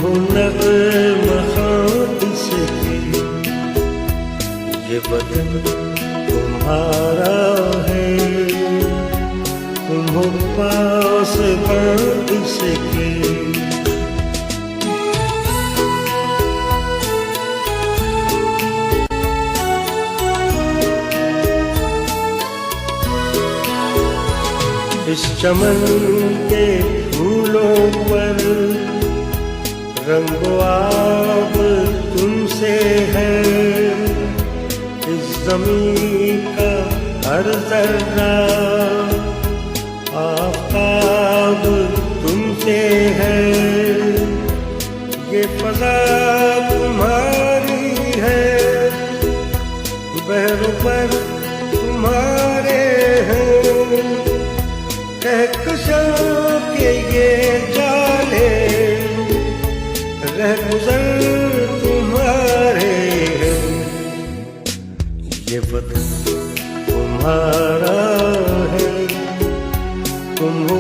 हो नग़्मा से ये वतन तुम्हारा है, तुम हो पास से इस चमन के फूलों पर रंगो आब तुमसे है, इस ज़मीं का हर ज़र्रा आफ़ताब तुमसे है, ये फ़ज़ा तुम्हारी है, बहरों पर तुम्हारे हैं, कहकशां के ये जाले रहगुज़र तुम्हारे हैं, ये वतन तुम्हारा है, तुम हो